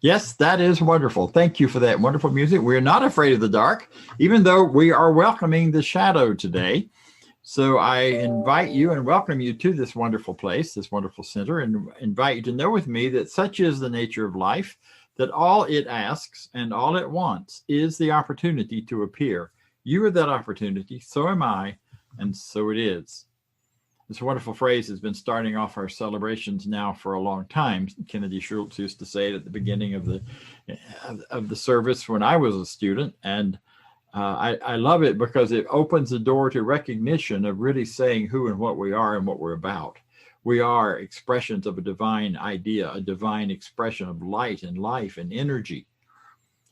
Yes, that is wonderful. Thank you for that wonderful music. We're not afraid of the dark, even though we are welcoming the shadow today. So I invite you and welcome you to this wonderful place, this wonderful center, and invite you to know with me that such is the nature of life, that all it asks and all it wants is the opportunity to appear. You are that opportunity, so am I, and so it is. This wonderful phrase has been starting off our celebrations now for a long time. Kennedy Schultz used to say it at the beginning of the service when I was a student, and I love it because it opens the door to recognition of really saying who and what we are and what we're about. We are expressions of a divine idea, a divine expression of light and life and energy.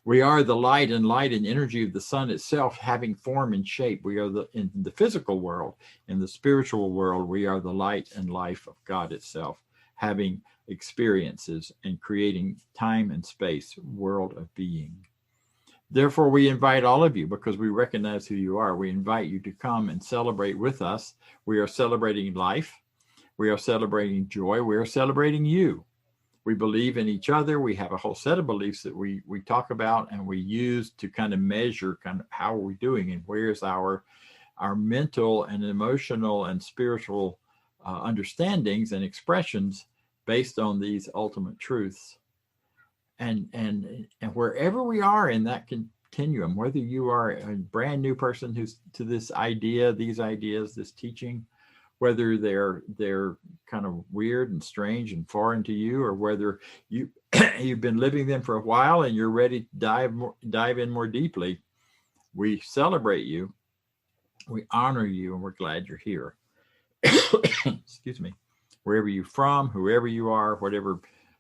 We are the light and energy of the sun itself, having form and shape. We are in the physical world. In the spiritual world, we are the light and life of God itself, having experiences and creating time and space, world of being. Therefore, we invite all of you, because we recognize who you are. We invite you to come and celebrate with us. We are celebrating life. We are celebrating joy. We are celebrating you. We believe in each other. We have a whole set of beliefs that we talk about and we use to kind of measure kind of how are we doing and where's our mental and emotional and spiritual understandings and expressions based on these ultimate truths. And wherever we are in that continuum, whether you are a brand new person who's to this idea, these ideas, this teaching, whether they're kind of weird and strange and foreign to you, or whether you've been living them for a while and you're ready to dive in more deeply, we celebrate you, we honor you, and we're glad you're here. Excuse me. Wherever you're from, whoever you are, whatever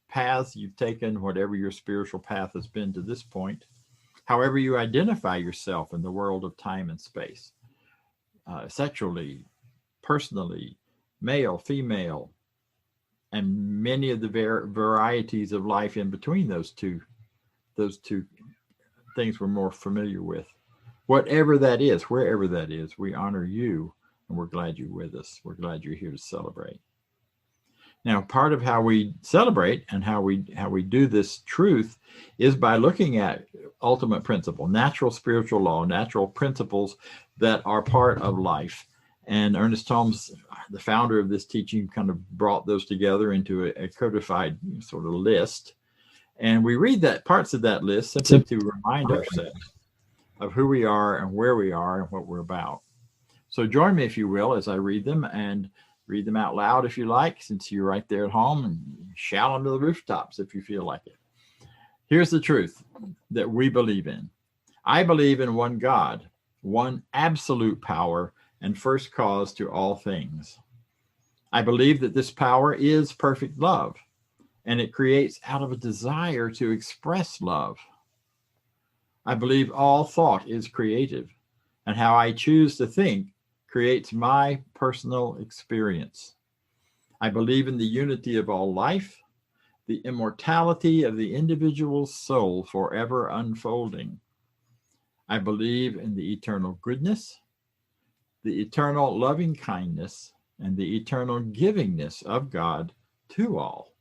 paths you've taken, whatever your spiritual path has been to this point, however you identify yourself in the world of time and space, sexually, personally, male, female, and many of the varieties of life in between those two things we're more familiar with. Whatever that is, wherever that is, we honor you, and we're glad you're with us. We're glad you're here to celebrate. Now, part of how we celebrate and how we do this truth is by looking at ultimate principle, natural spiritual law, natural principles that are part of life. And Ernest Holmes, the founder of this teaching, kind of brought those together into a codified sort of list. And we read that parts of that list simply to remind ourselves of who we are and where we are and what we're about. So join me, if you will, as I read them, and read them out loud if you like, since you're right there at home, and shout them to the rooftops if you feel like it. Here's the truth that we believe in. I believe in one God, one absolute power and first cause to all things. I believe that this power is perfect love, and it creates out of a desire to express love. I believe all thought is creative, and how I choose to think creates my personal experience. I believe in the unity of all life, the immortality of the individual soul forever unfolding. I believe in the eternal goodness, the eternal loving kindness, and the eternal givingness of God to all.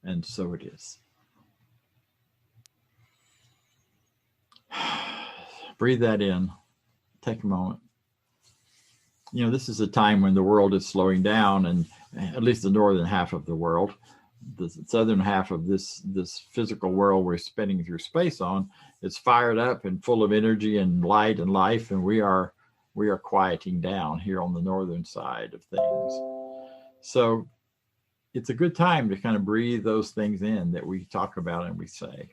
And so it is. Breathe that in. Take a moment. You know, this is a time when the world is slowing down, and at least the northern half of the world. The southern half of this physical world we're spinning through space on is fired up and full of energy and light and life, and we are quieting down here on the northern side of things. So it's a good time to kind of breathe those things in that we talk about and we say.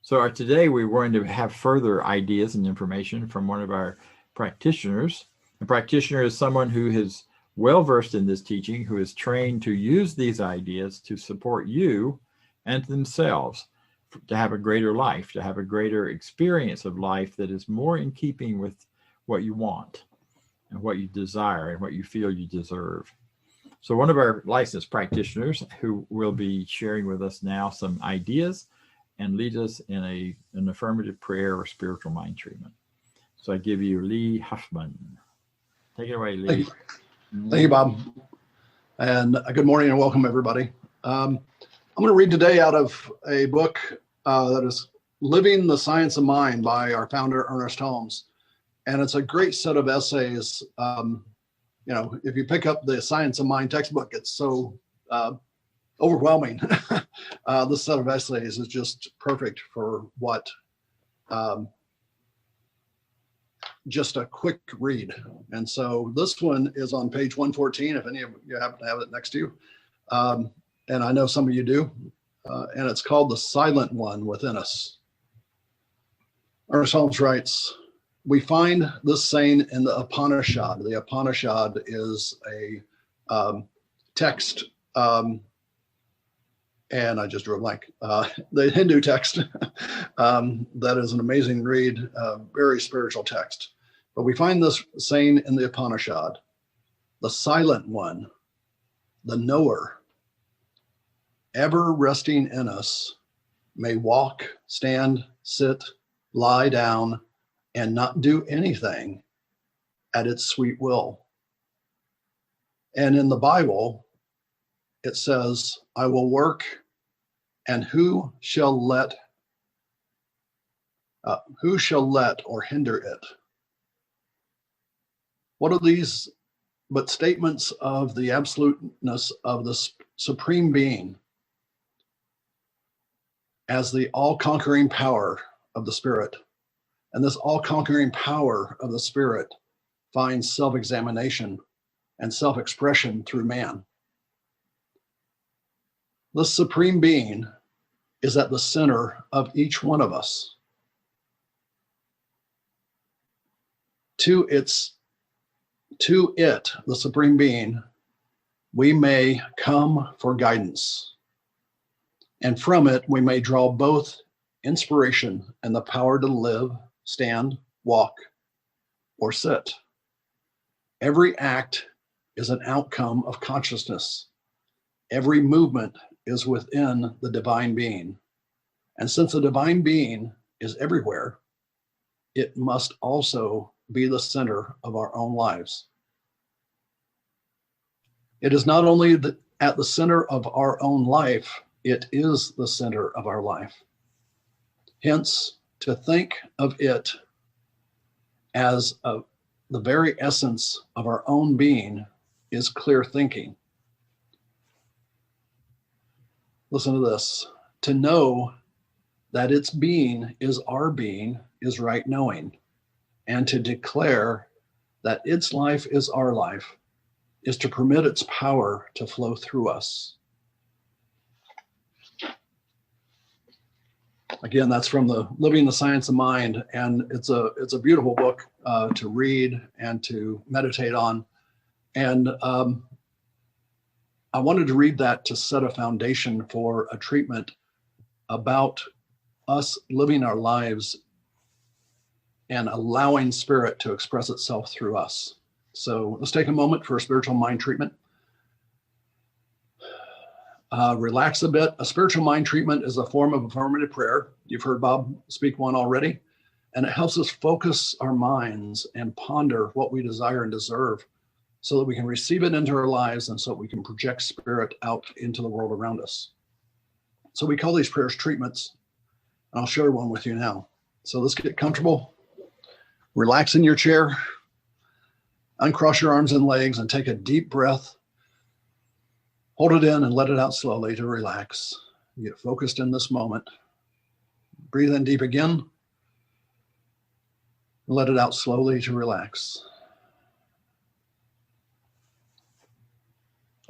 So today we're going to have further ideas and information from one of our practitioners. A practitioner is someone who is well versed in this teaching, who is trained to use these ideas to support you and themselves to have a greater life, to have a greater experience of life that is more in keeping with what you want and what you desire and what you feel you deserve. So one of our licensed practitioners who will be sharing with us now some ideas and lead us in an affirmative prayer or spiritual mind treatment. So I give you Lee Huffman. Take it away, Lee. Thank you, Bob. And good morning and welcome, everybody. I'm going to read today out of a book that is Living the Science of Mind by our founder, Ernest Holmes. And it's a great set of essays. If you pick up the Science of Mind textbook, it's so overwhelming. This set of essays is just perfect for what just a quick read. And so this one is on page 114, if any of you happen to have it next to you. And I know some of you do. And it's called The Silent One Within Us. Ernest Holmes writes, we find this saying in the Upanishad. The Upanishad is a text, and I just drew a blank, the Hindu text that is an amazing read, very spiritual text. But we find this saying in the Upanishad, the silent one, the knower, ever resting in us, may walk, stand, sit, lie down, and not do anything at its sweet will. And in the Bible, it says, I will work, and who shall let or hinder it? What are these but statements of the absoluteness of the Supreme Being as the all-conquering power of the Spirit? And this all-conquering power of the Spirit finds self-examination and self-expression through man. This Supreme Being is at the center of each one of us. To it, the Supreme Being, we may come for guidance. And from it, we may draw both inspiration and the power to live, stand, walk, or sit. Every act is an outcome of consciousness. Every movement is within the divine being. And since the divine being is everywhere, it must also be the center of our own lives. It is not only at the center of our own life, it is the center of our life. Hence, to think of it as the very essence of our own being is clear thinking. Listen to this. To know that its being is our being is right knowing. And to declare that its life is our life is to permit its power to flow through us. Again, that's from the Living the Science of Mind, and it's a beautiful book to read and to meditate on. And I wanted to read that to set a foundation for a treatment about us living our lives and allowing spirit to express itself through us. So let's take a moment for a spiritual mind treatment. Relax a bit. A spiritual mind treatment is a form of affirmative prayer. You've heard Bob speak one already, and it helps us focus our minds and ponder what we desire and deserve so that we can receive it into our lives and so that we can project spirit out into the world around us. So we call these prayers treatments, and I'll share one with you now. So let's get comfortable. Relax in your chair, uncross your arms and legs, and take a deep breath. Hold it in and let it out slowly to relax. Get focused in this moment. Breathe in deep again. Let it out slowly to relax.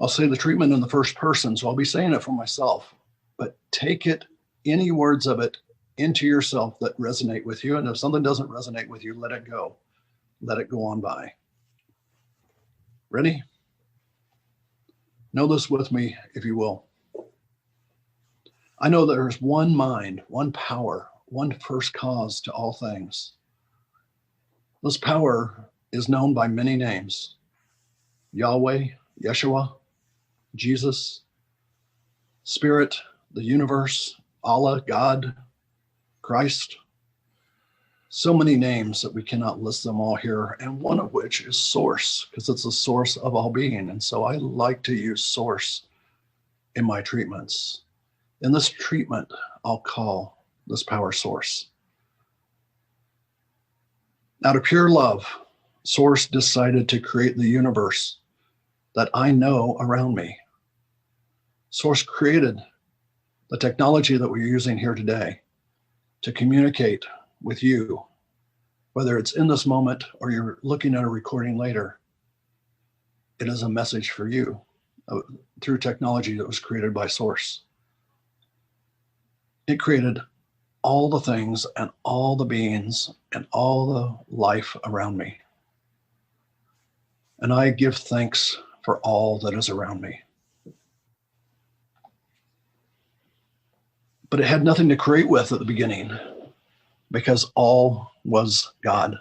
I'll say the treatment in the first person, so I'll be saying it for myself, but take it, any words of it, into yourself that resonate with you. And if something doesn't resonate with you, let it go. Let it go on by. Ready? Know this with me, if you will. I know there is one mind, one power, one first cause to all things. This power is known by many names: Yahweh, Yeshua, Jesus, Spirit, the universe, Allah, God, Christ. So many names that we cannot list them all here, and one of which is source, because it's the source of all being. And so I like to use source in my treatments. In this treatment, I'll call this power source. Out of pure love, Source decided to create the universe that I know around me. Source created the technology that we're using here today to communicate with you, whether it's in this moment or you're looking at a recording later. It is a message for you through technology that was created by Source. It created all the things and all the beings and all the life around me. And I give thanks for all that is around me. But it had nothing to create with at the beginning, because all was God,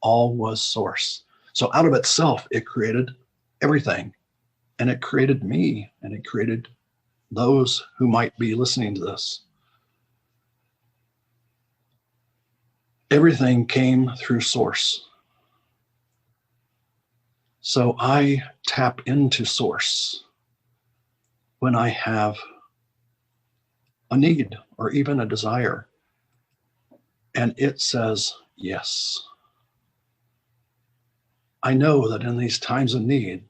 all was Source. So out of itself, it created everything. And it created me, and it created those who might be listening to this. Everything came through Source. So I tap into Source when I have a need or even a desire, and it says yes. I know that in these times of need,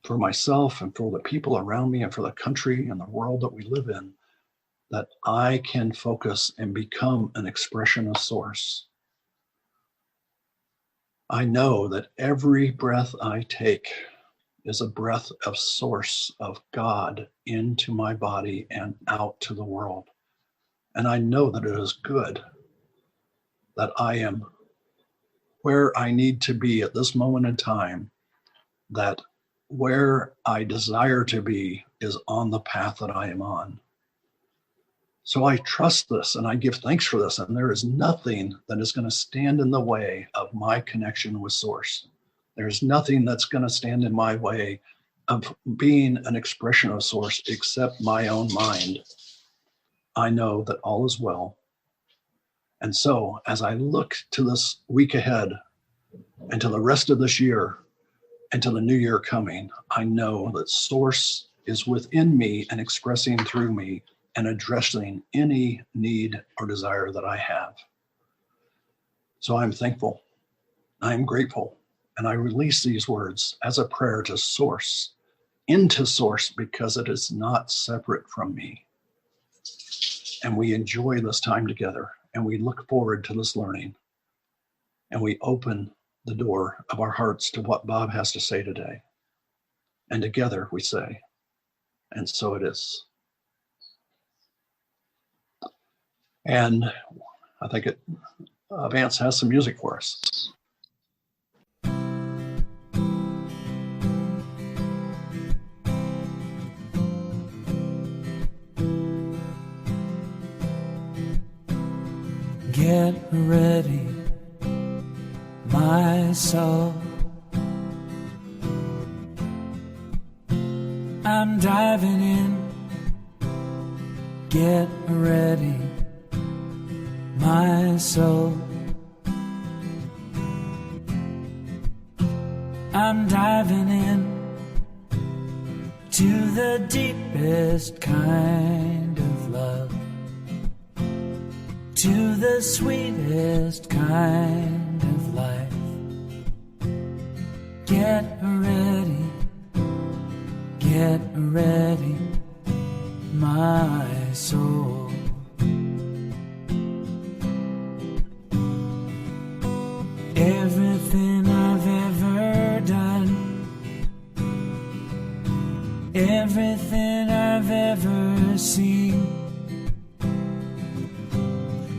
for myself and for the people around me and for the country and the world that we live in, that I can focus and become an expression of Source. I know that every breath I take is a breath of Source, of God, into my body and out to the world. And I know that it is good, that I am where I need to be at this moment in time, that where I desire to be is on the path that I am on. So I trust this and I give thanks for this. And there is nothing that is going to stand in the way of my connection with Source. There's nothing that's going to stand in my way of being an expression of Source except my own mind. I know that all is well. And so as I look to this week ahead and to the rest of this year and to the new year coming, I know that Source is within me and expressing through me and addressing any need or desire that I have. So I'm thankful, I'm grateful, and I release these words as a prayer to Source, into Source, because it is not separate from me. And we enjoy this time together, and we look forward to this learning, and we open the door of our hearts to what Bob has to say today. And together we say, and so it is. And I think Vance has some music for us. Get ready, my soul. I'm diving in. Get ready, my soul. I'm diving in to the deepest kind of love, to the sweetest kind of life. Get ready, my soul. Everything I've ever done, everything I've ever seen,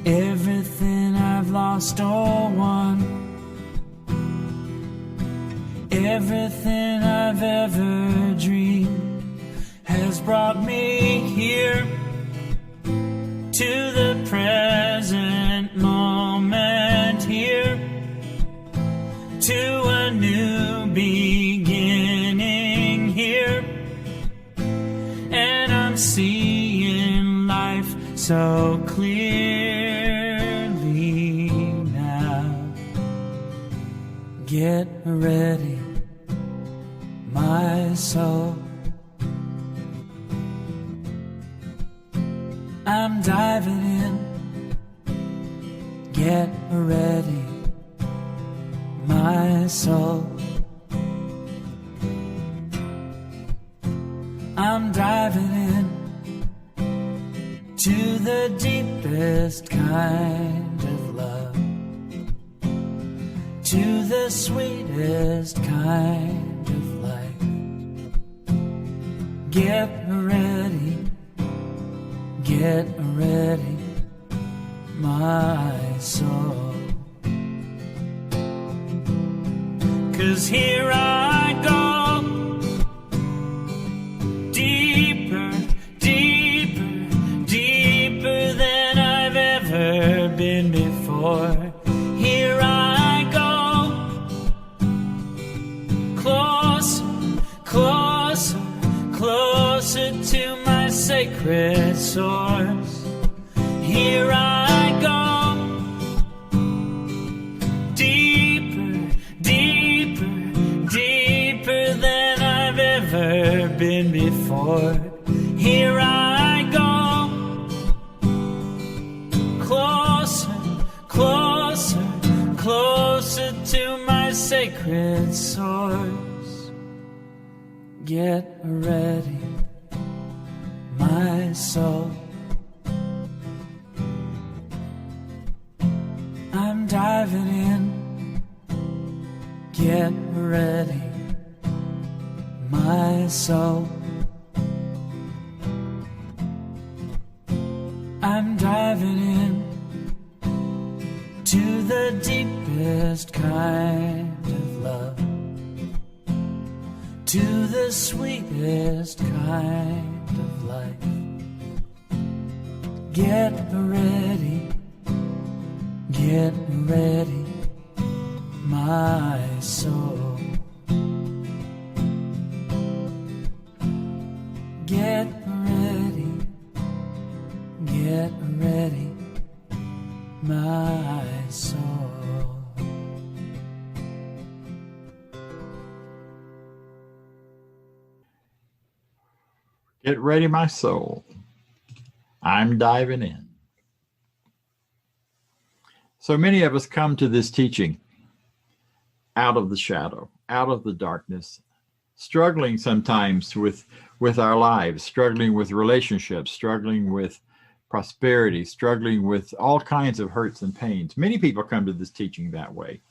everything I've lost or won, everything I've ever dreamed has brought me here to the present moment, here to a new beginning here. And I'm seeing life so clearly now. Get ready, my soul. I'm diving in. Get ready, my soul. I'm diving in to the deepest kind of love, to the sweetest kind of life. Get ready, my soul. 'Cause here I go, deeper, deeper, deeper than I've ever been before. Here I go, closer, closer, closer to my sacred source. Here I go, deeper, deeper, deeper than I've ever been before. Here I go, closer, closer, closer to my sacred source. Get ready, my soul. I'm diving in. Get ready, my soul. I'm diving in to the deepest kind of love, to the sweetest kind of life. Get ready, my soul. Get ready, my soul. Get ready, my soul. I'm diving in. So many of us come to this teaching out of the shadow, out of the darkness, struggling sometimes with our lives, struggling with relationships, struggling with prosperity, struggling with all kinds of hurts and pains. Many people come to this teaching that way.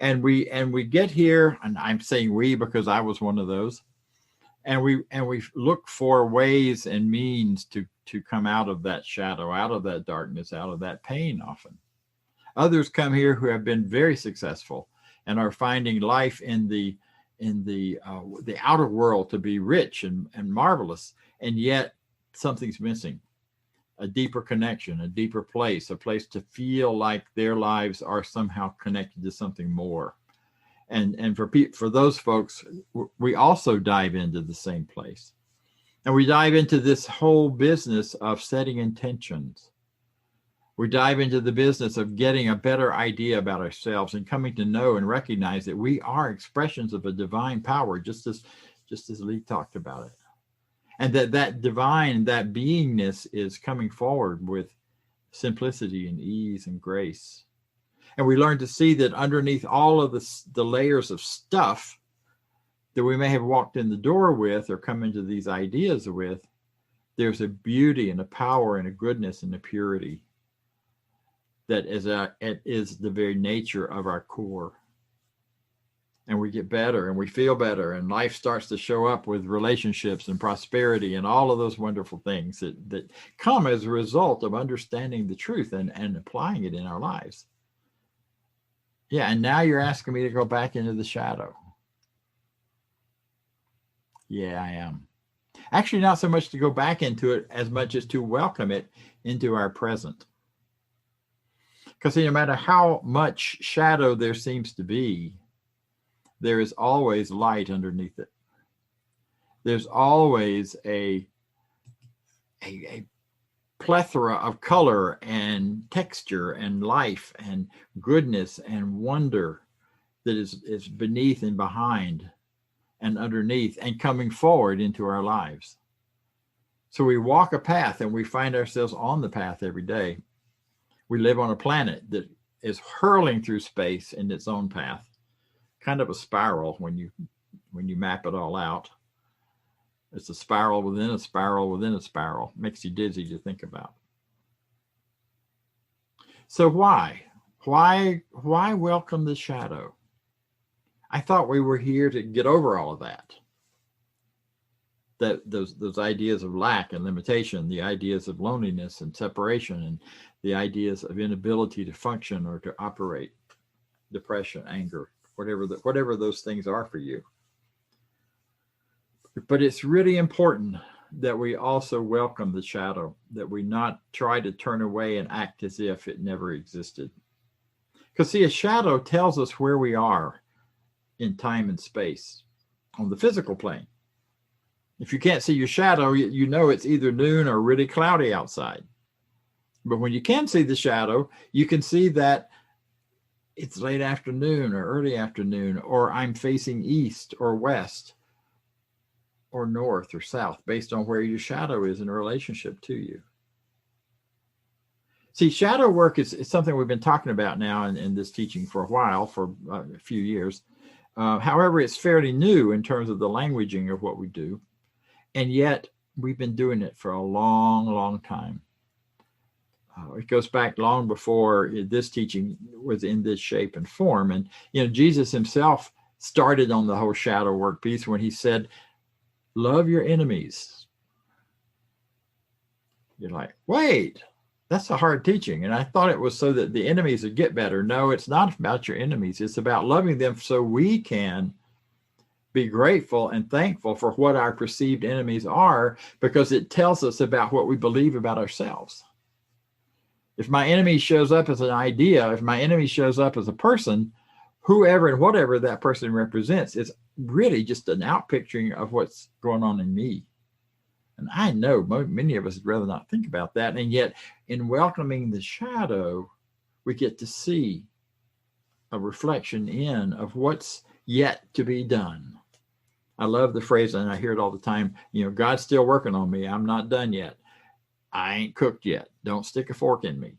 And we get here, and I'm saying we because I was one of those, and we look for ways and means to come out of that shadow, out of that darkness, out of that pain often. Others come here who have been very successful and are finding life in the outer world to be rich and marvelous, and yet something's missing. A deeper connection, a deeper place, a place to feel like their lives are somehow connected to something more. And for those folks, we also dive into the same place. And we dive into this whole business of setting intentions. We dive into the business of getting a better idea about ourselves and coming to know and recognize that we are expressions of a divine power, just as Lee talked about it. And that divine, that beingness is coming forward with simplicity and ease and grace. And we learn to see that underneath all of the layers of stuff that we may have walked in the door with or come into these ideas with, there's a beauty and a power and a goodness and a purity that is the very nature of our core. And we get better and we feel better, and life starts to show up with relationships and prosperity and all of those wonderful things that come as a result of understanding the truth and applying it in our lives. Yeah, and now you're asking me to go back into the shadow. Yeah, I am. Actually, not so much to go back into it as much as to welcome it into our present. Because no matter how much shadow there seems to be, there is always light underneath it. There's always a plethora of color and texture and life and goodness and wonder that is beneath and behind and underneath and coming forward into our lives. So we walk a path and we find ourselves on the path every day. We live on a planet that is hurling through space in its own path, kind of a spiral when you map it all out. It's a spiral within a spiral within a spiral. Makes you dizzy to think about. So why welcome the shadow? I thought we were here to get over all of that. Those ideas of lack and limitation, the ideas of loneliness and separation, and the ideas of inability to function or to operate, depression, anger, whatever those things are for you. But it's really important that we also welcome the shadow, that we not try to turn away and act as if it never existed. Because see, a shadow tells us where we are in time and space on the physical plane. If you can't see your shadow, you know it's either noon or really cloudy outside. But when you can see the shadow, you can see that it's late afternoon or early afternoon, or I'm facing east or west or north or south, based on where your shadow is in relationship to you. See, shadow work is something we've been talking about now in this teaching for a while, for a few years. However, it's fairly new in terms of the languaging of what we do. And yet we've been doing it for a long, long time. It goes back long before this teaching was in this shape and form. And, Jesus himself started on the whole shadow work piece when he said, love your enemies. You're like, wait, that's a hard teaching. And I thought it was so that the enemies would get better. No, it's not about your enemies. It's about loving them so we can be grateful and thankful for what our perceived enemies are, because it tells us about what we believe about ourselves. If my enemy shows up as an idea, if my enemy shows up as a person, whoever and whatever that person represents is really just an outpicturing of what's going on in me. And I know many of us would rather not think about that. And yet in welcoming the shadow, we get to see a reflection of what's yet to be done. I love the phrase, and I hear it all the time, God's still working on me. I'm not done yet. I ain't cooked yet. Don't stick a fork in me.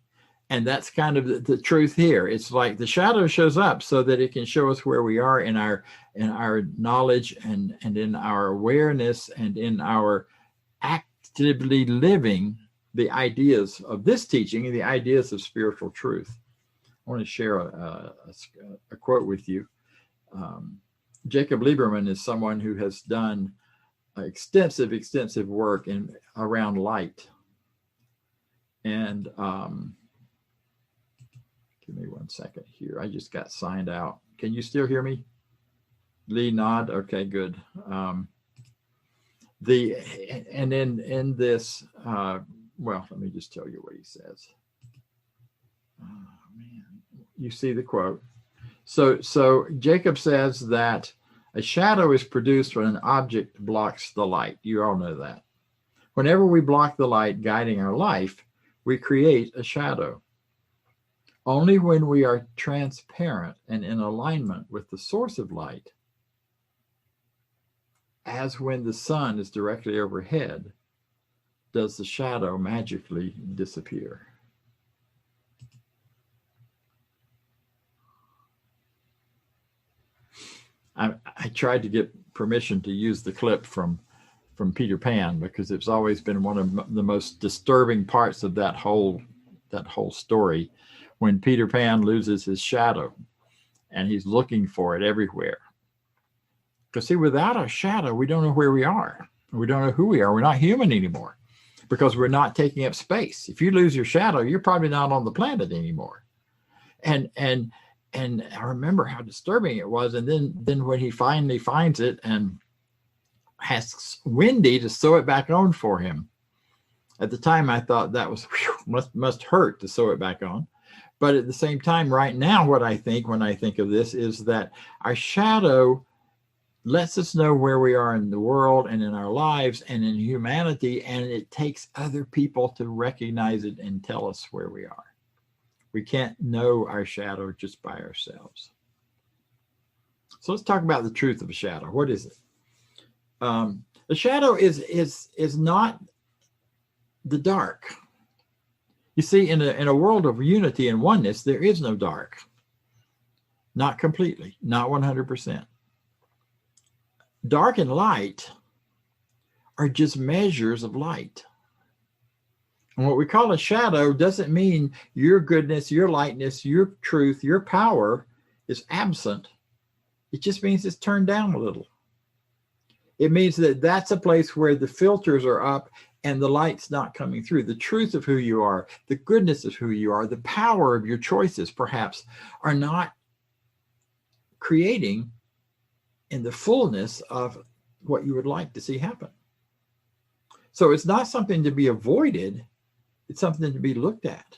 And that's kind of the truth here. It's like the shadow shows up so that it can show us where we are in our knowledge and in our awareness and in our actively living the ideas of this teaching and the ideas of spiritual truth. I want to share a quote with you. Jacob Lieberman is someone who has done extensive work around light. And give me 1 second here. I just got signed out. Can you still hear me? Lee, nod. Okay, good. In this, well, let me just tell you what he says. Oh man, you see the quote. So Jacob says that a shadow is produced when an object blocks the light. You all know that. Whenever we block the light guiding our life, we create a shadow. Only when we are transparent and in alignment with the source of light, as when the sun is directly overhead, does the shadow magically disappear. I tried to get permission to use the clip from Peter Pan, because it's always been one of the most disturbing parts of that whole story, when Peter Pan loses his shadow and he's looking for it everywhere. Because see, without a shadow, we don't know where we are. We don't know who we are. We're not human anymore because we're not taking up space. If you lose your shadow, you're probably not on the planet anymore. And I remember how disturbing it was. And then when he finally finds it and asks Wendy to sew it back on for him. At the time, I thought that was must hurt to sew it back on. But at the same time, right now, what I think when I think of this is that our shadow lets us know where we are in the world and in our lives and in humanity, and it takes other people to recognize it and tell us where we are. We can't know our shadow just by ourselves. So let's talk about the truth of a shadow. What is it? A shadow is not the dark. You see, in a world of unity and oneness, there is no dark. Not completely, not 100%. Dark and light are just measures of light. And what we call a shadow doesn't mean your goodness, your lightness, your truth, your power is absent. It just means it's turned down a little. It means that that's a place where the filters are up and the light's not coming through. The truth of who you are, the goodness of who you are, the power of your choices, perhaps, are not creating in the fullness of what you would like to see happen. So it's not something to be avoided. It's something to be looked at.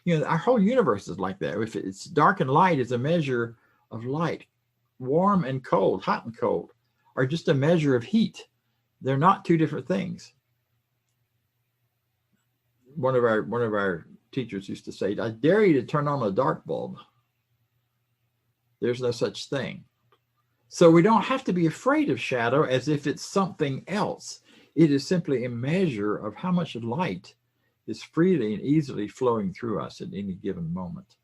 You know, our whole universe is like that. If it's dark and light is a measure of light. Warm and cold, hot and cold, are just a measure of heat. They're not two different things. One of our teachers used to say, I dare you to turn on a dark bulb. There's no such thing. So we don't have to be afraid of shadow as if it's something else. It is simply a measure of how much light is freely and easily flowing through us at any given moment.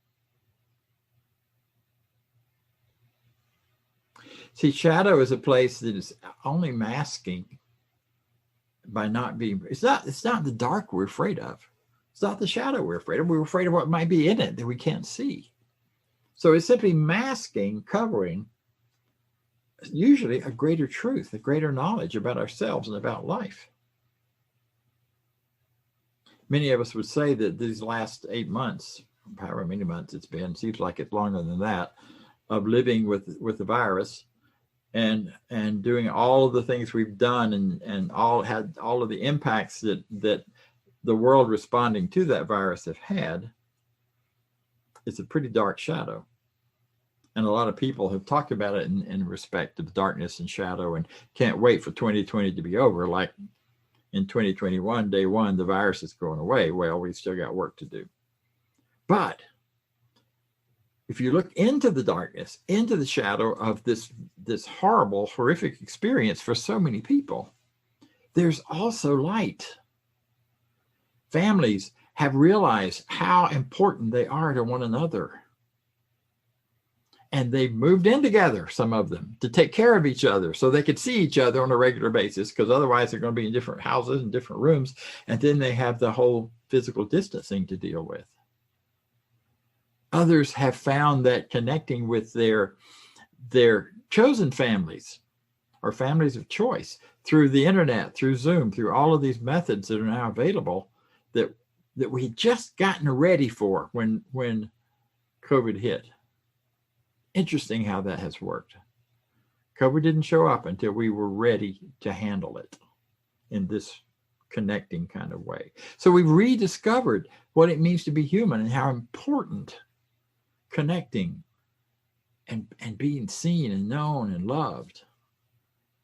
See, shadow is a place that is only masking by not being, it's not the dark we're afraid of. It's not the shadow we're afraid of. We're afraid of what might be in it that we can't see. So it's simply masking, covering, usually a greater truth, a greater knowledge about ourselves and about life. Many of us would say that these last 8 months, however many months it's been, seems like it's longer than that, of living with the virus and doing all of the things we've done and all of the impacts that the world responding to that virus have had, it's a pretty dark shadow. And a lot of people have talked about it in respect of darkness and shadow and can't wait for 2020 to be over. Like in 2021, day one, the virus is going away. Well, we've still got work to do. But if you look into the darkness, into the shadow of this horrible, horrific experience for so many people, there's also light. Families have realized how important they are to one another. And they've moved in together, some of them, to take care of each other so they could see each other on a regular basis, because otherwise they're going to be in different houses and different rooms. And then they have the whole physical distancing to deal with. Others have found that connecting with their chosen families or families of choice through the internet, through Zoom, through all of these methods that are now available that we had just gotten ready for when COVID hit. Interesting how that has worked. COVID didn't show up until we were ready to handle it in this connecting kind of way. So we've rediscovered what it means to be human and how important connecting and being seen and known and loved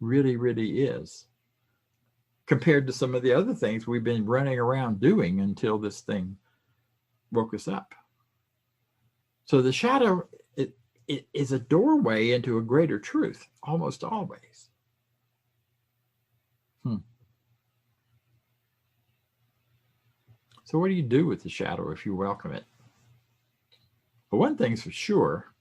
really, really is, compared to some of the other things we've been running around doing until this thing woke us up. So the shadow, it is a doorway into a greater truth, almost always. So what do you do with the shadow if you welcome it? Well, one thing's for sure,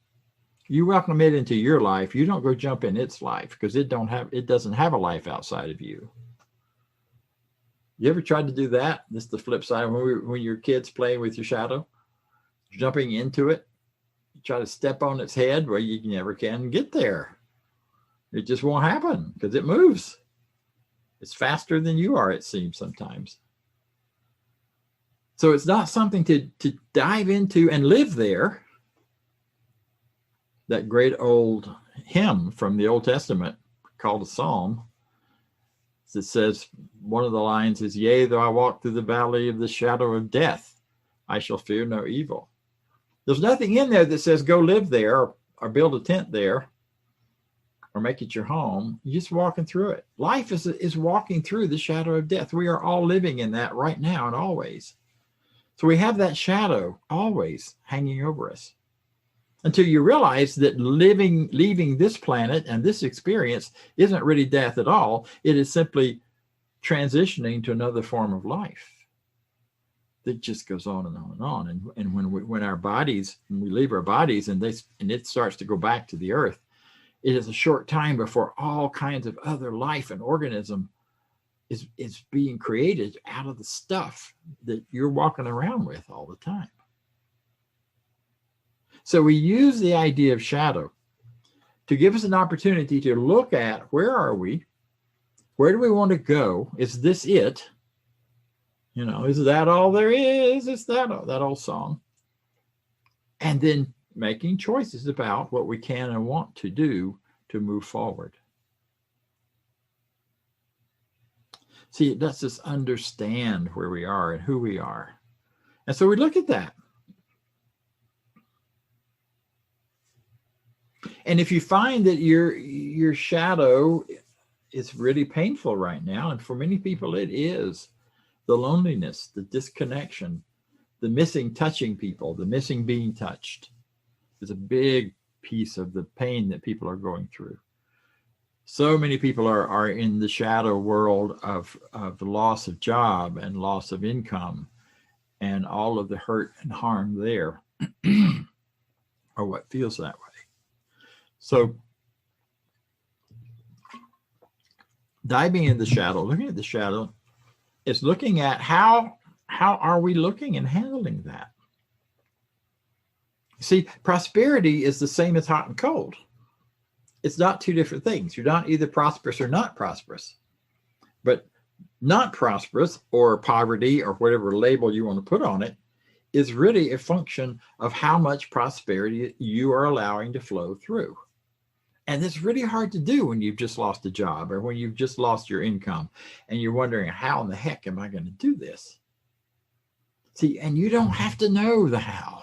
you welcome it into your life. You don't go jump in its life, because it doesn't have a life outside of you. You ever tried to do that? This is the flip side. When your kids playing with your shadow, jumping into it, you try to step on its head. Well, you never can get there. It just won't happen because it moves. It's faster than you are, it seems sometimes. So it's not something to dive into and live there. That great old hymn from the Old Testament called a psalm that says, one of the lines is, yea, though I walk through the valley of the shadow of death, I shall fear no evil. There's nothing in there that says go live there or build a tent there or make it your home. You're just walking through it. Life is walking through the shadow of death. We are all living in that right now and always. So we have that shadow always hanging over us until you realize that leaving this planet and this experience isn't really death at all. It is simply transitioning to another form of life. that just goes on and on and on. And when our bodies, when we leave our bodies and it starts to go back to the earth, it is a short time before all kinds of other life and organism is being created out of the stuff that you're walking around with all the time. So we use the idea of shadow to give us an opportunity to look at, where are we? Where do we want to go? Is this it? You know, is that all there is? Is that old song? And then making choices about what we can and want to do to move forward. See, it lets us understand where we are and who we are. And so we look at that. And if you find that your shadow is really painful right now, and for many people it is, the loneliness, the disconnection, the missing touching people, the missing being touched is a big piece of the pain that people are going through. So many people are in the shadow world of the loss of job and loss of income and all of the hurt and harm there, or what feels that way. So diving in the shadow, looking at the shadow, is looking at how are we looking and handling that. See, prosperity is the same as hot and cold. It's not two different things. You're not either prosperous or not prosperous. But not prosperous, or poverty, or whatever label you want to put on it, is really a function of how much prosperity you are allowing to flow through. And it's really hard to do when you've just lost a job, or when you've just lost your income and you're wondering, how in the heck am I going to do this? See, and you don't have to know the how.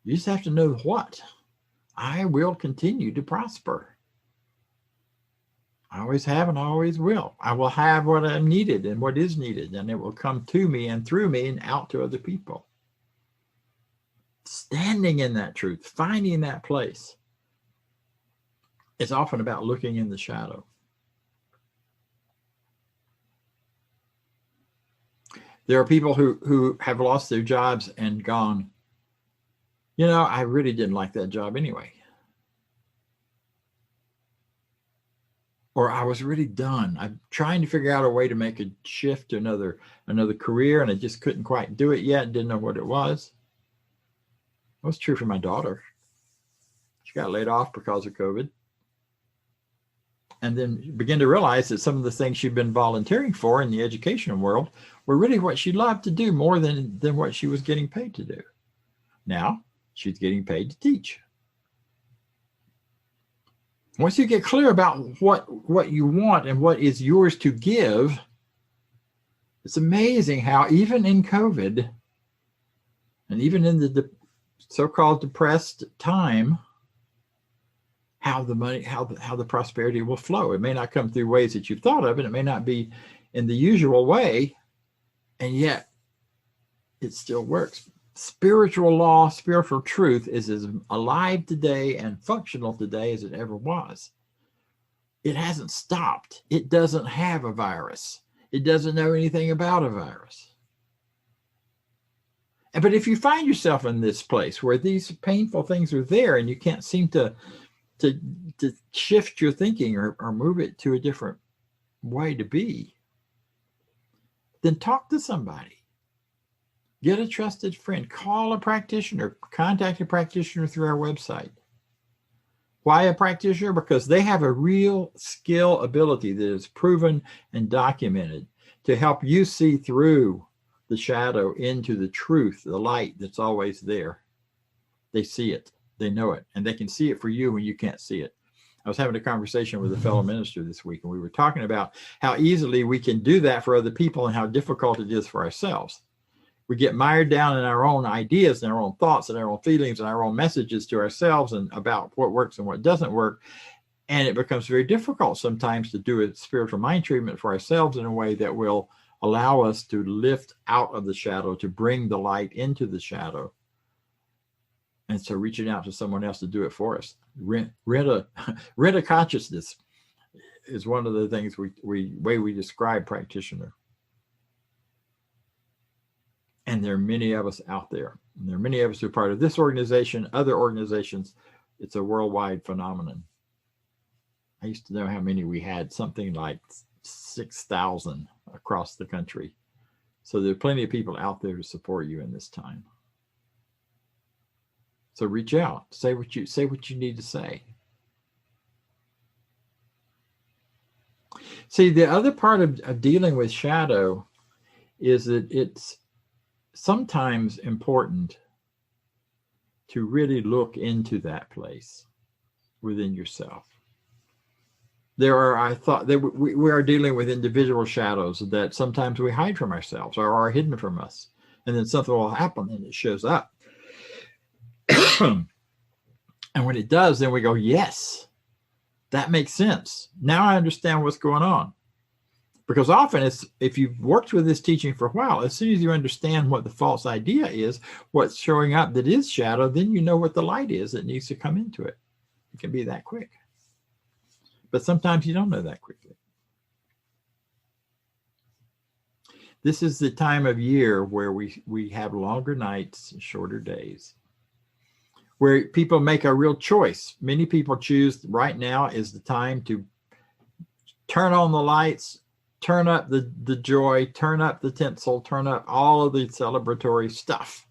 You just have to know the what. I will continue to prosper. I always have and I always will. I will have what I'm needed and what is needed, and it will come to me and through me and out to other people. Standing in that truth, finding that place. It's often about looking in the shadow. There are people who have lost their jobs and gone, you know, I really didn't like that job anyway. Or I was really done. I'm trying to figure out a way to make a shift to another career, and I just couldn't quite do it yet. Didn't know what it was. That was true for my daughter. She got laid off because of COVID. And then began to realize that some of the things she'd been volunteering for in the educational world were really what she loved to do more than what she was getting paid to do. Now she's getting paid to teach. Once you get clear about what you want and what is yours to give, it's amazing how even in COVID and even in the so-called depressed time, how the money, how the prosperity will flow. It may not come through ways that you've thought of, and it may not be in the usual way, and yet it still works. Spiritual law, spiritual truth is as alive today and functional today as it ever was. It hasn't stopped. It doesn't have a virus. It doesn't know anything about a virus. But if you find yourself in this place where these painful things are there and you can't seem to shift your thinking or move it to a different way to be, then talk to somebody. Get a trusted friend. Call a practitioner. Contact a practitioner through our website. Why a practitioner? Because they have a real skill ability that is proven and documented to help you see through the shadow into the truth, the light that's always there. They see it. They know it, and they can see it for you when you can't see it. I was having a conversation with a fellow minister this week, and we were talking about how easily we can do that for other people and how difficult it is for ourselves. We get mired down in our own ideas and our own thoughts and our own feelings and our own messages to ourselves and about what works and what doesn't work. And it becomes very difficult sometimes to do a spiritual mind treatment for ourselves in a way that will allow us to lift out of the shadow, to bring the light into the shadow. And so reaching out to someone else to do it for us. Rent a consciousness is one of the things we describe practitioner. And there are many of us out there. And there are many of us who are part of this organization, other organizations. It's a worldwide phenomenon. I used to know how many we had, something like 6,000 across the country. So there are plenty of people out there to support you in this time. So reach out, say what you need to say. See, the other part of dealing with shadow is that it's sometimes important to really look into that place within yourself. I thought that we are dealing with individual shadows that sometimes we hide from ourselves or are hidden from us. And then something will happen and it shows up. And when it does, then we go, yes, that makes sense. Now I understand what's going on. Because often if you've worked with this teaching for a while, as soon as you understand what the false idea is, what's showing up that is shadow, then you know what the light is that needs to come into it. It can be that quick. But sometimes you don't know that quickly. This is the time of year where we have longer nights and shorter days, where people make a real choice. Many people choose right now is the time to turn on the lights, turn up the joy, turn up the tinsel, turn up all of the celebratory stuff.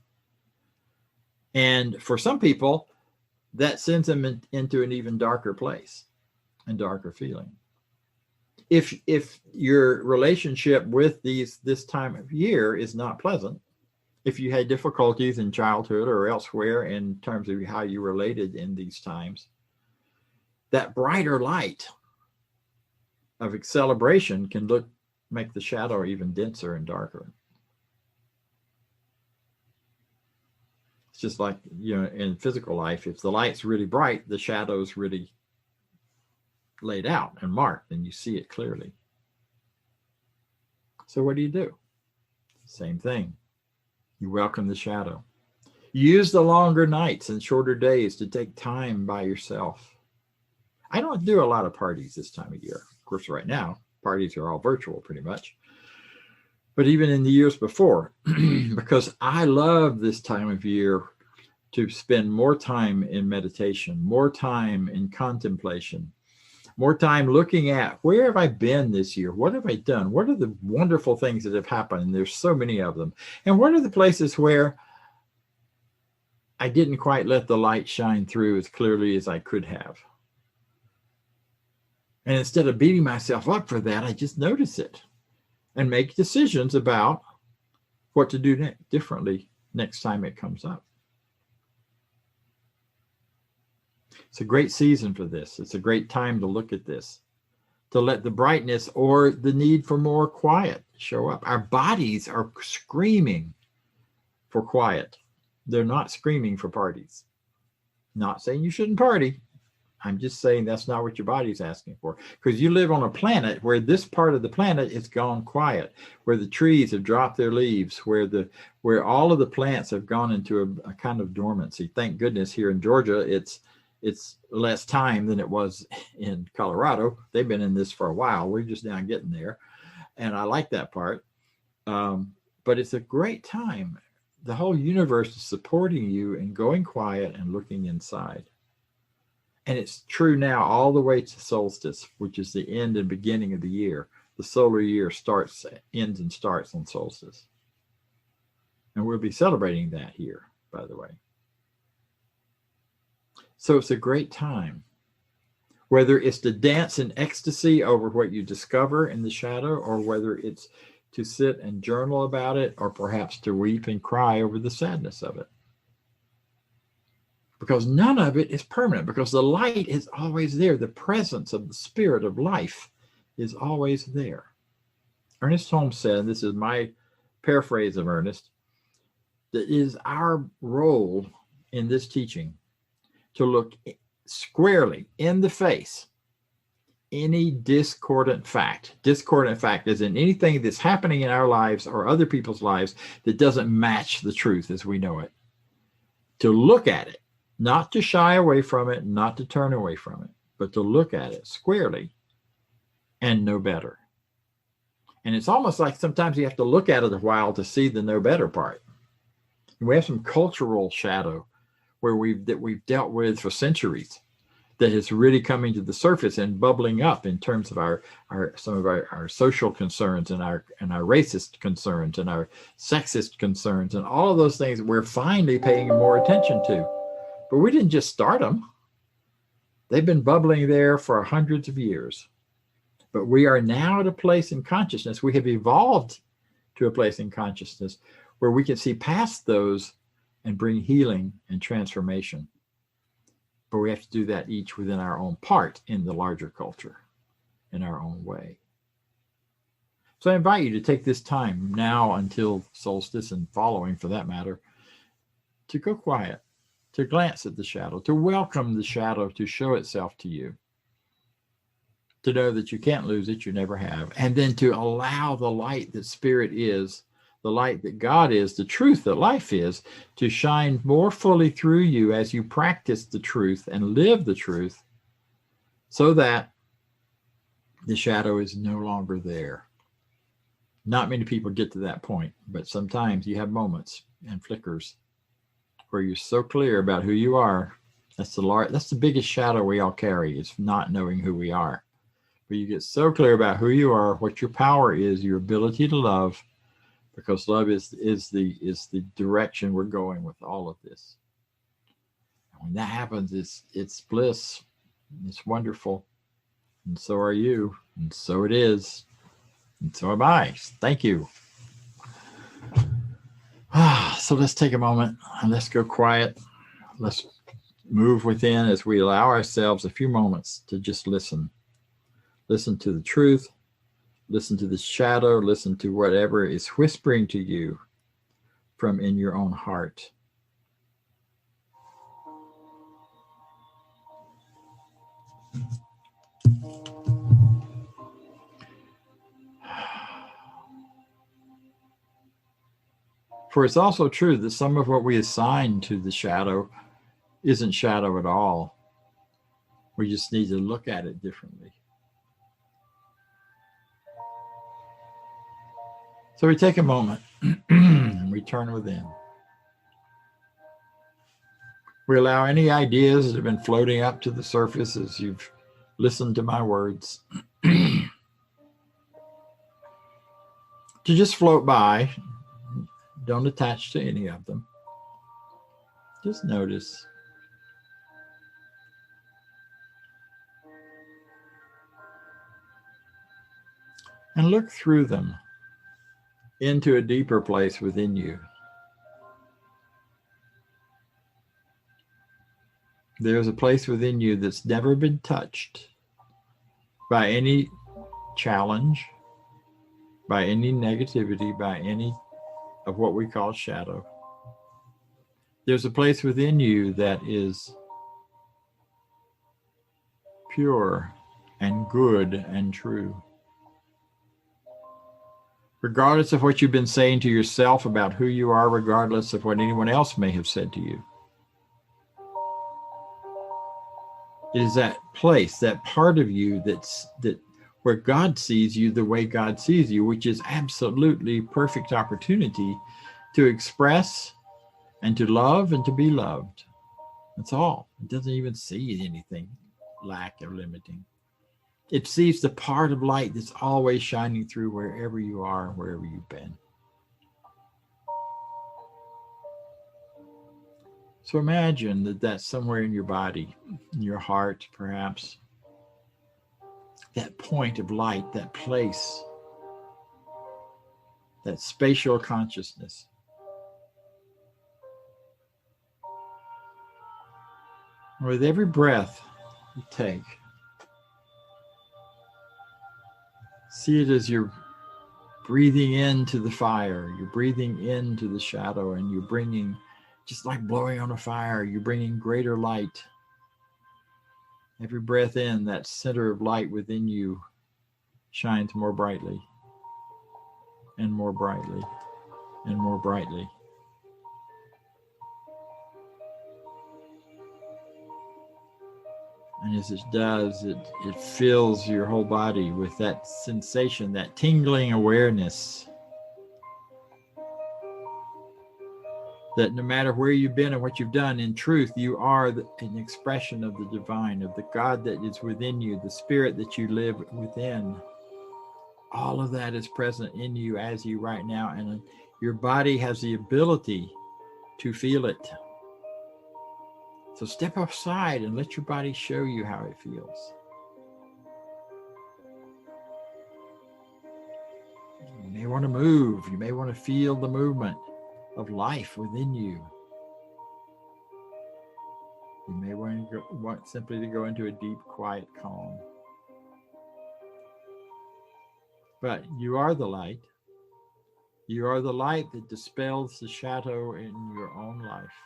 And for some people, that sends them into an even darker place and darker feeling. If your relationship with this time of year is not pleasant, if you had difficulties in childhood or elsewhere in terms of how you related in these times, that brighter light of celebration can make the shadow even denser and darker. It's just like, in physical life, if the light's really bright, the shadow's really laid out and marked, and you see it clearly. So what do? Same thing. You welcome the shadow. Use the longer nights and shorter days to take time by yourself. I don't do a lot of parties this time of year. Of course, right now, parties are all virtual pretty much. But even in the years before, because I love this time of year to spend more time in meditation, more time in contemplation, more time looking at where have I been this year? What have I done? What are the wonderful things that have happened? And there's so many of them. And what are the places where I didn't quite let the light shine through as clearly as I could have? And instead of beating myself up for that, I just notice it and make decisions about what to do differently next time it comes up. It's a great season for this. It's a great time to look at this, to let the brightness or the need for more quiet show up. Our bodies are screaming for quiet. They're not screaming for parties. Not saying you shouldn't party. I'm just saying that's not what your body's asking for. Because you live on a planet where this part of the planet is gone quiet, where the trees have dropped their leaves, where all of the plants have gone into a kind of dormancy. Thank goodness here in Georgia, it's less time than it was in Colorado. They've been in this for a while. We're just now getting there. And I like that part. But it's a great time. The whole universe is supporting you in going quiet and looking inside. And it's true now all the way to solstice, which is the end and beginning of the year. The solar year ends and starts on solstice. And we'll be celebrating that here, by the way. So it's a great time, whether it's to dance in ecstasy over what you discover in the shadow, or whether it's to sit and journal about it, or perhaps to weep and cry over the sadness of it. Because none of it is permanent, because the light is always there. The presence of the spirit of life is always there. Ernest Holmes said, and this is my paraphrase of Ernest, that it is our role in this teaching to look squarely in the face any discordant fact. Discordant fact is in anything that's happening in our lives or other people's lives that doesn't match the truth as we know it. To look at it, not to shy away from it, not to turn away from it, but to look at it squarely and know better. And it's almost like sometimes you have to look at it a while to see the know better part. We have some cultural shadow where we've dealt with for centuries that is really coming to the surface and bubbling up in terms of some of our social concerns and our racist concerns and our sexist concerns and all of those things that we're finally paying more attention to. But we didn't just start them. They've been bubbling there for hundreds of years. But we are now at a place in consciousness. We have evolved to a place in consciousness where we can see past those and bring healing and transformation. But we have to do that each within our own part in the larger culture, in our own way. So I invite you to take this time now until solstice and following, for that matter, to go quiet, to glance at the shadow, to welcome the shadow to show itself to you, to know that you can't lose it, you never have, and then to allow the light that Spirit is, the light that God is, the truth that life is, to shine more fully through you as you practice the truth and live the truth, so that the shadow is no longer there. Not many people get to that point, but sometimes you have moments and flickers where you're so clear about who you are. That's the biggest shadow we all carry, is not knowing who we are. But you get so clear about who you are, what your power is, your ability to love, because love is the direction we're going with all of this. And when that happens, it's bliss. It's wonderful. And so are you. And so it is. And so am I. Thank you. So let's take a moment and let's go quiet. Let's move within as we allow ourselves a few moments to just listen. Listen to the truth. Listen to the shadow. Listen to whatever is whispering to you from in your own heart. For it's also true that some of what we assign to the shadow isn't shadow at all. We just need to look at it differently. So we take a moment and we turn within. We allow any ideas that have been floating up to the surface as you've listened to my words to just float by. Don't attach to any of them. Just notice. And look through them into a deeper place within you. There's a place within you that's never been touched by any challenge, by any negativity, by any of what we call shadow. There's a place within you that is pure and good and true. Regardless of what you've been saying to yourself about who you are, regardless of what anyone else may have said to you. It is that place, that part of you that where God sees you the way God sees you, which is absolutely perfect opportunity to express and to love and to be loved. That's all. It doesn't even see anything lack or limiting. It sees the part of light that's always shining through wherever you are, wherever you've been. So imagine that that's somewhere in your body, in your heart, perhaps. That point of light, that place, that spatial consciousness. With every breath you take, see it as you're breathing into the fire, you're breathing into the shadow, and you're bringing, just like blowing on a fire, you're bringing greater light. Every breath in, that center of light within you shines more brightly and more brightly and more brightly. And as it does, it fills your whole body with that sensation, that tingling awareness that no matter where you've been and what you've done, in truth, you are an expression of the divine, of the God that is within you, the spirit that you live within. All of that is present in you as you right now, and your body has the ability to feel it. So step aside and let your body show you how it feels. You may want to move. You may want to feel the movement of life within you. You may want simply to go into a deep, quiet calm. But you are the light. You are the light that dispels the shadow in your own life.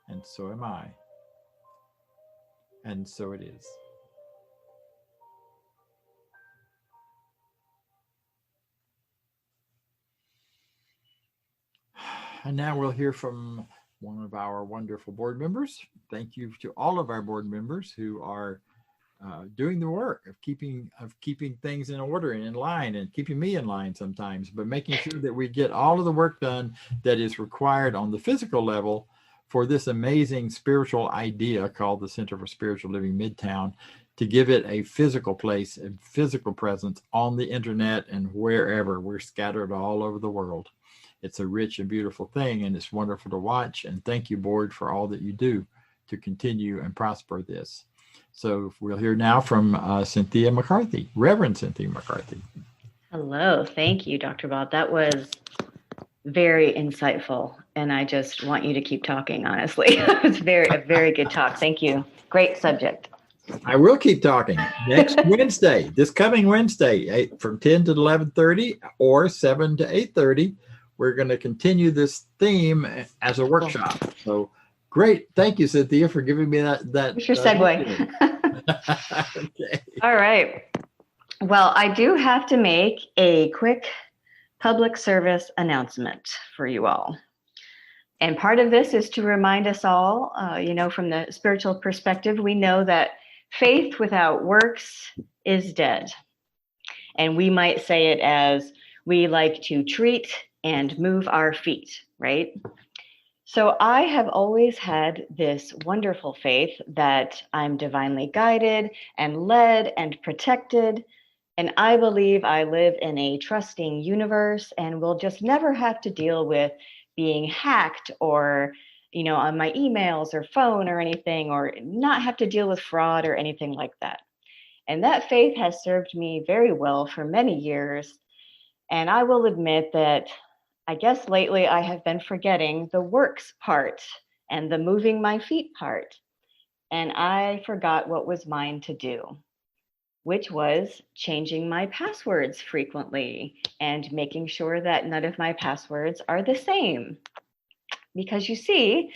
And so am I. And so it is. And now we'll hear from one of our wonderful board members. Thank you to all of our board members who are doing the work of keeping things in order and in line, and keeping me in line sometimes, but making sure that we get all of the work done that is required on the physical level for this amazing spiritual idea called the Center for Spiritual Living Midtown, to give it a physical place, a physical presence on the internet and wherever. We're scattered all over the world. It's a rich and beautiful thing, and it's wonderful to watch. And thank you, board, for all that you do to continue and prosper this. So we'll hear now from Cynthia McCarthy, Reverend Cynthia McCarthy. Hello. Thank you, Dr. Bob. That was very insightful, and I just want you to keep talking, honestly. It's a very good talk. Thank you. Great subject. I will keep talking. Next Wednesday, this coming Wednesday, from 10 to 11:30 or 7 to 8:30, we're going to continue this theme as a workshop. So great. Thank you, Cynthia, for giving me that. What's your segue? Okay. All right. Well, I do have to make a quick public service announcement for you all. And part of this is to remind us all, from the spiritual perspective, we know that faith without works is dead. And we might say it as we like to treat and move our feet, right? So I have always had this wonderful faith that I'm divinely guided and led and protected. And I believe I live in a trusting universe and will just never have to deal with being hacked or, on my emails or phone or anything, or not have to deal with fraud or anything like that. And that faith has served me very well for many years. And I will admit that I guess lately I have been forgetting the works part and the moving my feet part. And I forgot what was mine to do, which was changing my passwords frequently and making sure that none of my passwords are the same. Because you see,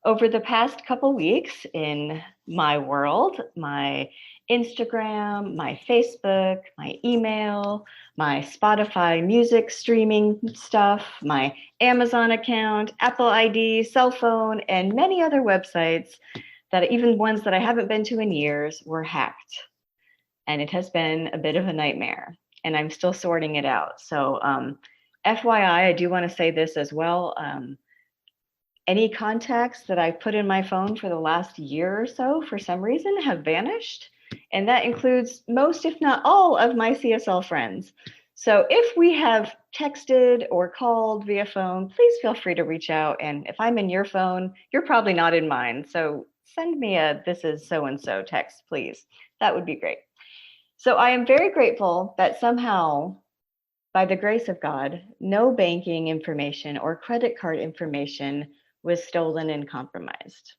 over the past couple weeks in my world, my Instagram, my Facebook, my email, my Spotify music streaming stuff, my Amazon account, Apple ID, cell phone, and many other websites, that even ones that I haven't been to in years, were hacked. And it has been a bit of a nightmare, and I'm still sorting it out. So FYI, I do want to say this as well. Any contacts that I put in my phone for the last year or so, for some reason, have vanished. And that includes most, if not all, of my CSL friends. So if we have texted or called via phone, please feel free to reach out. And if I'm in your phone, you're probably not in mine. So send me a "this is so-and-so" text, please. That would be great. So I am very grateful that somehow, by the grace of God, no banking information or credit card information was stolen and compromised.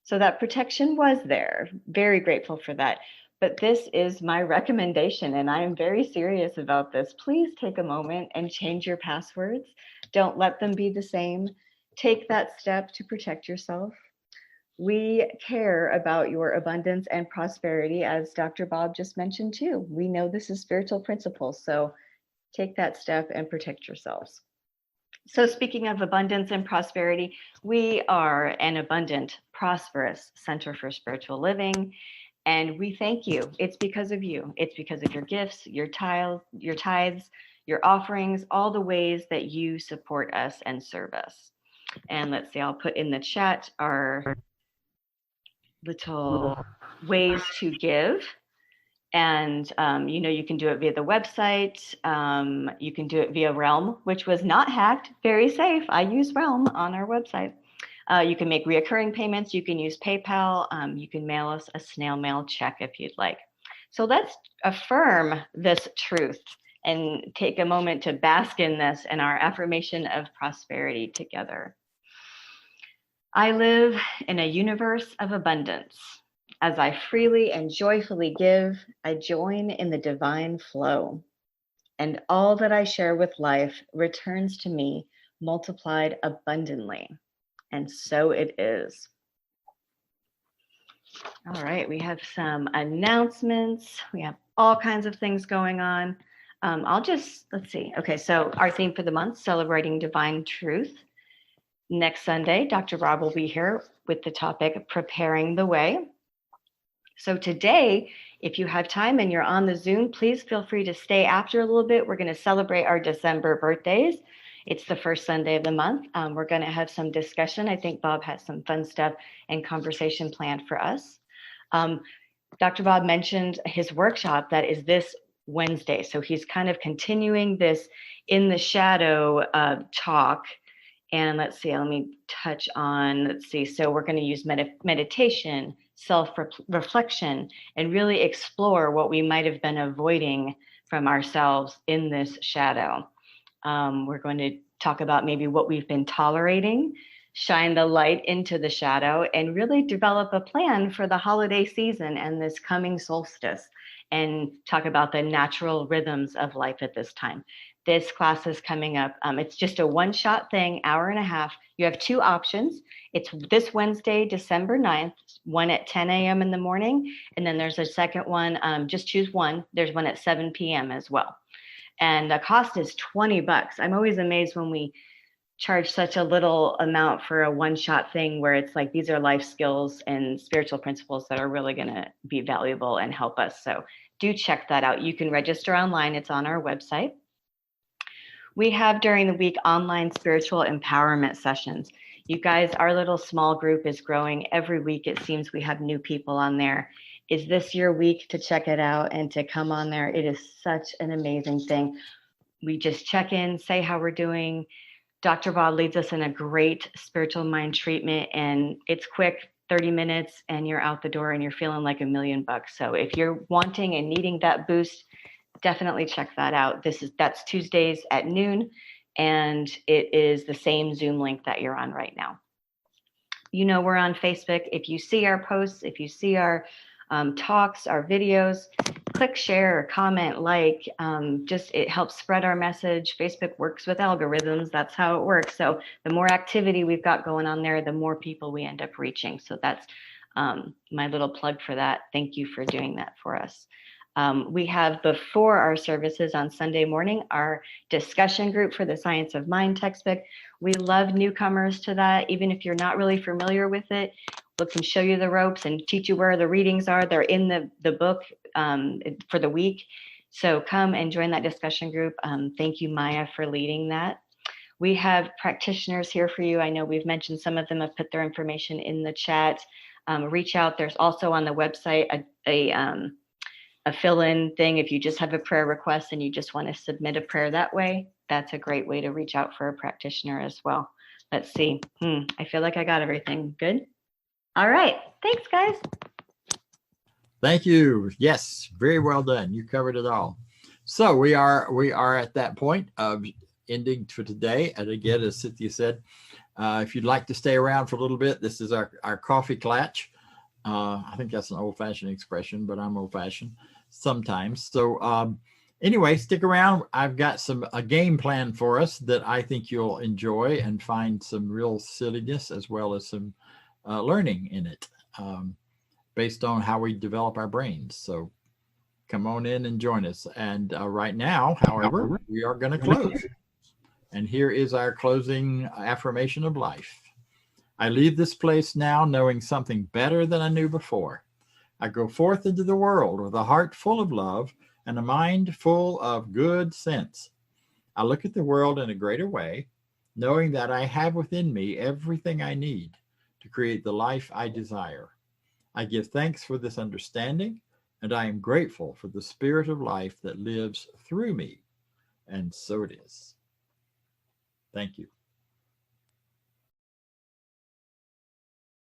So that protection was there. Very grateful for that. But this is my recommendation, and I am very serious about this. Please take a moment and change your passwords. Don't let them be the same. Take that step to protect yourself. We care about your abundance and prosperity, as Dr. Bob just mentioned too. We know this is spiritual principles, so take that step and protect yourselves. So speaking of abundance and prosperity, we are an abundant, prosperous Center for Spiritual Living, and we thank you. It's because of you. It's because of your gifts, your tithes, your offerings, all the ways that you support us and serve us. And let's see, I'll put in the chat our little ways to give. And, you can do it via the website. You can do it via Realm, which was not hacked, very safe. I use Realm on our website. You can make reoccurring payments. You can use PayPal. You can mail us a snail mail check if you'd like. So let's affirm this truth and take a moment to bask in this and our affirmation of prosperity together. I live in a universe of abundance. As I freely and joyfully give, I join in the divine flow. And all that I share with life returns to me multiplied abundantly. And so it is. All right, we have some announcements. We have all kinds of things going on. Let's see. Okay, so our theme for the month, Celebrating Divine Truth. Next Sunday, Dr. Rob will be here with the topic, Preparing the Way. So today, if you have time and you're on the Zoom, please feel free to stay after a little bit. We're going to celebrate our December birthdays. It's the first Sunday of the month. We're going to have some discussion. I think Bob has some fun stuff and conversation planned for us. Dr. Bob mentioned his workshop that is this Wednesday. So he's kind of continuing this in the shadow talk. And let's see, let me touch on, so we're going to use meditation, self-reflection, and really explore what we might have been avoiding from ourselves in this shadow. We're going to talk about maybe what we've been tolerating, shine the light into the shadow, and really develop a plan for the holiday season and this coming solstice, and talk about the natural rhythms of life at this time. This class is coming up. It's just a one-shot thing, hour and a half. You have two options. It's this Wednesday, December 9th, one at 10 a.m. in the morning. And then there's a second one. Just choose one. There's one at 7 p.m. as well. And the cost is $20. I'm always amazed when we charge such a little amount for a one-shot thing where it's like, these are life skills and spiritual principles that are really going to be valuable and help us. So do check that out. You can register online. It's on our website. We have during the week online spiritual empowerment sessions. You guys, our little small group is growing every week. It seems we have new people on there. Is this your week to check it out and to come on there? It is such an amazing thing. We just check in, say how we're doing. Dr. Bob leads us in a great spiritual mind treatment, and it's quick, 30 minutes, and you're out the door and you're feeling like $1 million. So if you're wanting and needing that boost, definitely check that out. That's Tuesdays at noon, and it is the same Zoom link that you're on right now. We're on Facebook. If you see our posts, if you see our talks, our videos, click share or comment, like, it helps spread our message. Facebook works with algorithms. That's how it works. So the more activity we've got going on there, the more people we end up reaching. So that's my little plug for that. Thank you for doing that for us. We have, before our services on Sunday morning, our discussion group for the Science of Mind textbook. We love newcomers to that. Even if you're not really familiar with it, we can show you the ropes and teach you where the readings are. They're in the book for the week. So come and join that discussion group. Thank you, Maya, for leading that. We have practitioners here for you. I know we've mentioned some of them have put their information in the chat. Reach out. There's also on the website a fill-in thing. If you just have a prayer request and you just want to submit a prayer that way, that's a great way to reach out for a practitioner as well. Let's see. I feel like I got everything. Good. All right. Thanks, guys. Thank you. Yes, very well done. You covered it all. So we are at that point of ending for today. And again, as Cynthia said, if you'd like to stay around for a little bit, this is our coffee clatch. I think that's an old-fashioned expression, but I'm old-fashioned sometimes. So anyway, stick around. I've got a game plan for us that I think you'll enjoy and find some real silliness as well as some learning in it based on how we develop our brains. So come on in and join us. And right now, however, we are going to close. And here is our closing affirmation of life. I leave this place now knowing something better than I knew before. I go forth into the world with a heart full of love and a mind full of good sense. I look at the world in a greater way knowing that I have within me everything I need to create the life I desire. I give thanks for this understanding, and I am grateful for the spirit of life that lives through me. And so it is. Thank you.